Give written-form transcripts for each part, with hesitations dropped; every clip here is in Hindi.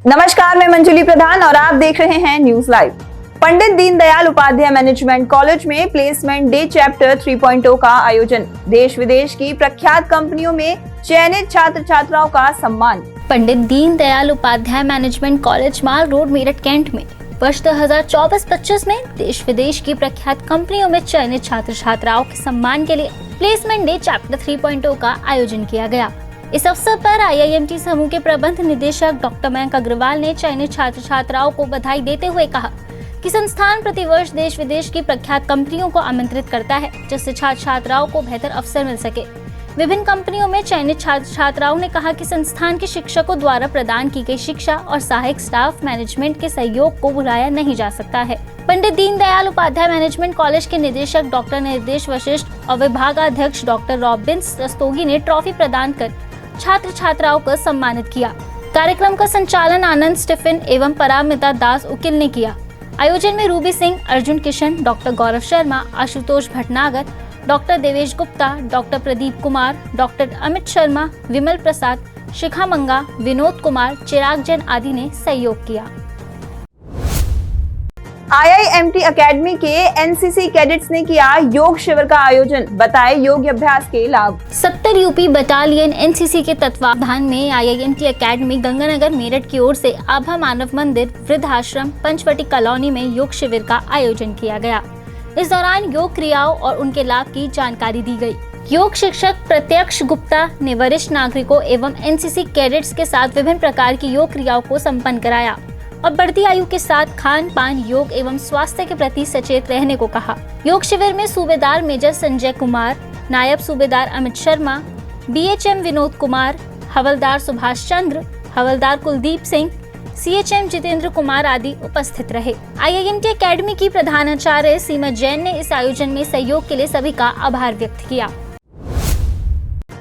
नमस्कार, मैं मंजुली प्रधान और आप देख रहे हैं news live. Pandit Deendayal Upadhyay management college में प्लेसमेंट डे चैप्टर 3.0 का आयोजन। देश विदेश की प्रख्यात कंपनियों में चयनित छात्र छात्राओं का सम्मान। पंडित दीनदयाल उपाध्याय मैनेजमेंट कॉलेज माल रोड, मेरठ कैंट में वर्ष 2024-25 में देश विदेश की प्रख्यात कंपनियों में चयनित छात्र छात्राओं के सम्मान के लिए प्लेसमेंट डे चैप्टर 3.0 का आयोजन किया गया। इस अवसर पर IIMT समूह के प्रबंध निदेशक डॉक्टर मयंक अग्रवाल ने चयनित छात्र छात्राओं को बधाई देते हुए कहा कि संस्थान प्रतिवर्ष देश विदेश की प्रख्यात कंपनियों को आमंत्रित करता है, जिससे छात्र छात्राओं को बेहतर अवसर मिल सके। विभिन्न कंपनियों में चयनित छात्र छात्राओं ने कहा कि संस्थान के शिक्षकों द्वारा प्रदान की गई शिक्षा और सहायक स्टाफ मैनेजमेंट के सहयोग को भुलाया नहीं जा सकता है। पंडित दीनदयाल उपाध्याय मैनेजमेंट कॉलेज के निदेशक डॉक्टर निर्देश वशिष्ठ और विभागाध्यक्ष डॉक्टर रॉबिन्स रस्तोगी ने ट्रॉफी प्रदान कर छात्र छात्राओं को सम्मानित किया। कार्यक्रम का संचालन आनंद स्टीफन एवं परामिता दास उकिल ने किया। आयोजन में Ruby Singh, Arjun Kishan, doctor Gaurav Sharma, Ashutosh Bhatnagar, doctor Devesh Gupta, doctor Pradeep Kumar, doctor Amit Sharma, Vimal Prasad, Shikha Manga, Vinod Kumar, चिराग जैन आदि ने सहयोग किया। IIMT अकेडमी के NCC कैडेट्स ने किया योग शिविर का आयोजन। बताए योग अभ्यास के लाभ। 70 यूपी बटालियन NCC के तत्वावधान में IIMT अकेडमी गंगानगर मेरठ की ओर से आभा मानव मंदिर वृद्धाश्रम पंचवटी कॉलोनी में योग शिविर का आयोजन किया गया। इस दौरान योग क्रियाओं और उनके लाभ की जानकारी दी गई। योग शिक्षक प्रत्यक्ष गुप्ता ने वरिष्ठ नागरिकों एवं NCC कैडेट्स के साथ विभिन्न प्रकार की योग क्रियाओं को संपन्न कराया और बढ़ती आयु के साथ खान पान, योग एवं स्वास्थ्य के प्रति सचेत रहने को कहा। योग शिविर में सूबेदार मेजर संजय कुमार, नायब सूबेदार अमित शर्मा, BHM विनोद कुमार, हवलदार सुभाष चंद्र, हवलदार कुलदीप सिंह, CHM जितेंद्र कुमार आदि उपस्थित रहे। IIMT अकेडमी की प्रधानाचार्य सीमा जैन ने इस आयोजन में सहयोग के लिए सभी का आभार व्यक्त किया।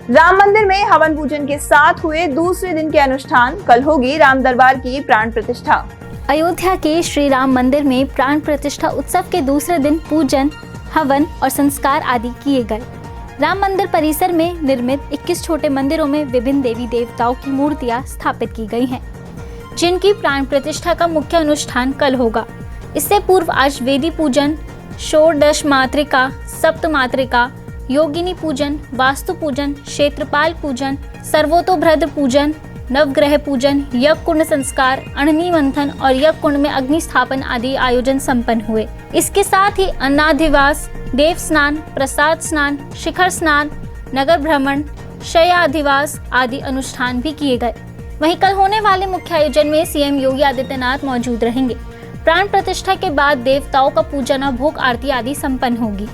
राम मंदिर में हवन पूजन के साथ हुए दूसरे दिन के अनुष्ठान। कल होगी राम दरबार की प्राण प्रतिष्ठा। अयोध्या के श्री राम मंदिर में प्राण प्रतिष्ठा उत्सव के दूसरे दिन पूजन, हवन और संस्कार आदि किए गए। राम मंदिर परिसर में निर्मित 21 छोटे मंदिरों में विभिन्न देवी देवताओं की मूर्तियां स्थापित की गई हैं, जिनकी प्राण प्रतिष्ठा का मुख्य अनुष्ठान कल होगा। इससे पूर्व आज वेदी पूजन, षोडश मातृका, सप्त मातृका, योगिनी पूजन, वास्तु पूजन, क्षेत्रपाल पूजन, सर्वतोभद्र पूजन, नवग्रह पूजन, यज्ञ कुंड संस्कार, अग्नि मंथन और यज्ञ कुंड में अग्नि स्थापन आदि आयोजन संपन्न हुए। इसके साथ ही अन्नाधिवास, देव स्नान, प्रसाद स्नान, शिखर स्नान, नगर भ्रमण, शय्याधिवास आदि अनुष्ठान भी किए गए। वहीं कल होने वाले मुख्य आयोजन में CM योगी आदित्यनाथ मौजूद रहेंगे। प्राण प्रतिष्ठा के बाद देवताओं का पूजन और भोग आरती आदि संपन्न होगी।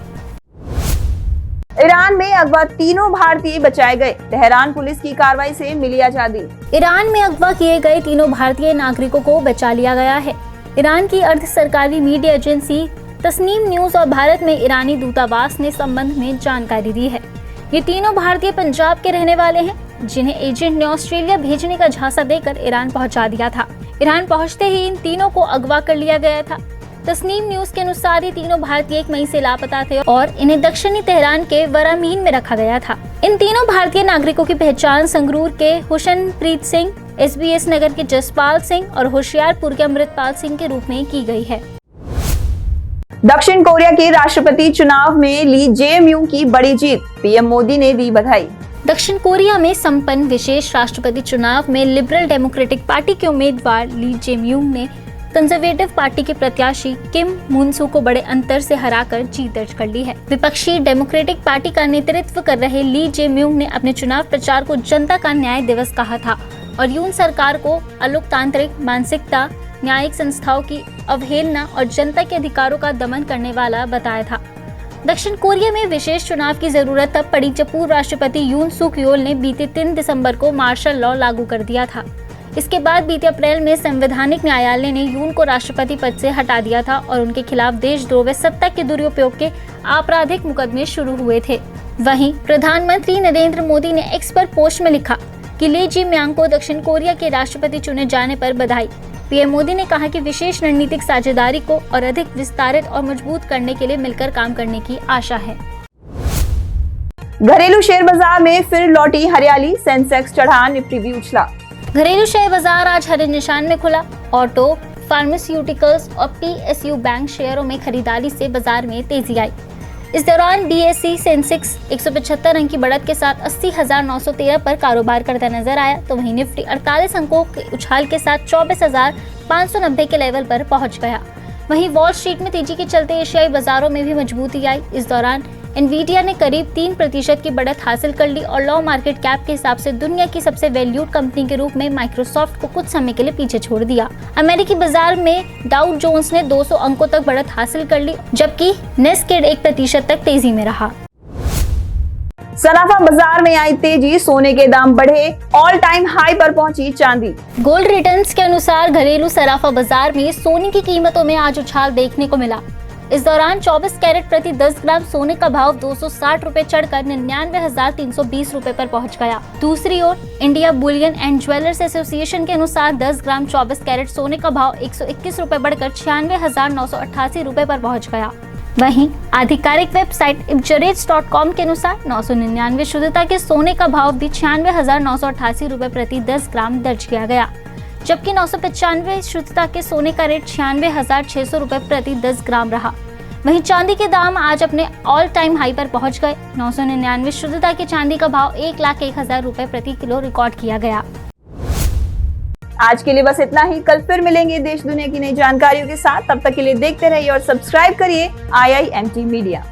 ईरान में अगवा तीनों भारतीय बचाए गए। तेहरान पुलिस की कार्रवाई से मिली आजादी। ईरान में अगवा किए गए तीनों भारतीय नागरिकों को बचा लिया गया है। ईरान की अर्ध सरकारी मीडिया एजेंसी तस्नीम न्यूज और भारत में ईरानी दूतावास ने संबंध में जानकारी दी है। ये तीनों भारतीय पंजाब के रहने वाले हैं, जिन्हें एजेंट ने ऑस्ट्रेलिया भेजने का झांसा देकर ईरान पहुंचा दिया था। ईरान पहुंचते ही इन तीनों को अगवा कर लिया गया था। तस्नीम न्यूज के अनुसार ये तीनों भारतीय 1 मई से लापता थे और इन्हें दक्षिणी तेहरान के वरामीन में रखा गया था। इन तीनों भारतीय नागरिकों की पहचान संगरूर के हुसनप्रीत सिंह, SBS नगर के जसपाल सिंह और होशियारपुर के अमृतपाल सिंह के रूप में की गई है। दक्षिण कोरिया के राष्ट्रपति चुनाव में ली JMU की बड़ी जीत। PM मोदी ने दी बधाई। दक्षिण कोरिया में संपन्न विशेष राष्ट्रपति चुनाव में लिबरल डेमोक्रेटिक पार्टी के उम्मीदवार ली जेम्यूंग ने कंजर्वेटिव पार्टी के प्रत्याशी किम मुनसू को बड़े अंतर से हराकर जीत दर्ज कर ली है। विपक्षी डेमोक्रेटिक पार्टी का नेतृत्व कर रहे ली जेम्यूंग ने अपने चुनाव प्रचार को जनता का न्याय दिवस कहा था और यून सरकार को अलोकतांत्रिक मानसिकता, न्यायिक संस्थाओं की अवहेलना और जनता के अधिकारों का दमन करने वाला बताया था। दक्षिण कोरिया में विशेष चुनाव की जरूरत तब पड़ी जब पूर्व राष्ट्रपति यून सुक योल ने बीते 3 दिसंबर को मार्शल लॉ लागू कर दिया था। इसके बाद बीते अप्रैल में संवैधानिक न्यायालय ने यून को राष्ट्रपति पद से हटा दिया था और उनके खिलाफ देशद्रोह व सत्ता के दुरुपयोग के आपराधिक मुकदमे शुरू हुए थे। वहीं प्रधानमंत्री नरेंद्र मोदी ने एक्स पर पोस्ट में लिखा कि ली जिम्यांग को दक्षिण कोरिया के राष्ट्रपति चुने जाने पर बधाई। PM मोदी ने कहा कि विशेष रणनीतिक साझेदारी को और अधिक विस्तारित और मजबूत करने के लिए मिलकर काम करने की आशा है। घरेलू शेयर बाजार में फिर लौटी हरियाली। सेंसेक्स चढ़ा, निफ्टी भी उछला। घरेलू शेयर बाजार आज हरे निशान में खुला। ऑटो, फार्मास्यूटिकल्स और PSU बैंक शेयरों में खरीदारी से बाजार में तेजी आई। इस दौरान BSE सेंसेक्स 175 अंक की बढ़त के साथ 80,913 पर कारोबार करता नजर आया, तो वहीं निफ्टी 48 अंकों के उछाल के साथ 24,590 के लेवल पर पहुंच गया। वहीं वॉल स्ट्रीट में तेजी के चलते एशियाई बाजारों में भी मजबूती आई। इस दौरान एनवीडिया ने करीब 3% की बढ़त हासिल कर ली और लो मार्केट कैप के हिसाब से दुनिया की सबसे वैल्यूड कंपनी के रूप में माइक्रोसॉफ्ट को कुछ समय के लिए पीछे छोड़ दिया। अमेरिकी बाजार में डाउ जोन्स ने 200 अंकों तक बढ़त हासिल कर ली, जबकि नेस्केड 1% तक तेजी में रहा। सराफा बाजार में आई तेजी, सोने के दाम बढ़े, ऑल टाइम हाई पर पहुंची चांदी। गोल्ड रिटर्न्स के अनुसार घरेलू सराफा बाजार में सोने की कीमतों में आज उछाल देखने को मिला। इस दौरान 24 कैरेट प्रति 10 ग्राम सोने का भाव 260 रुपए चढ़कर 99,320 रुपए पर पहुंच गया। दूसरी ओर India bullion and jewellers association के अनुसार 10 ग्राम 24 कैरेट सोने का भाव 121 रुपए बढ़कर 96,988 रुपए पर पहुंच गया। वहीं आधिकारिक वेबसाइट ibjarage.com के अनुसार 999 शुद्धता के सोने का भाव भी 96,988 रुपए प्रति 10 ग्राम दर्ज किया गया, जबकि 995 शुद्धता के सोने का रेट 96,600 रुपए प्रति 10 ग्राम रहा। वहीं चांदी के दाम आज अपने ऑल टाइम हाई पर पहुंच गए। 999 शुद्धता के चांदी का भाव 1,01,000 रुपए प्रति किलो रिकॉर्ड किया गया। आज के लिए बस इतना ही। कल फिर मिलेंगे देश दुनिया की नई जानकारियों के साथ। तब तक के लिए देखते रहिए और सब्सक्राइब करिए IIMT मीडिया।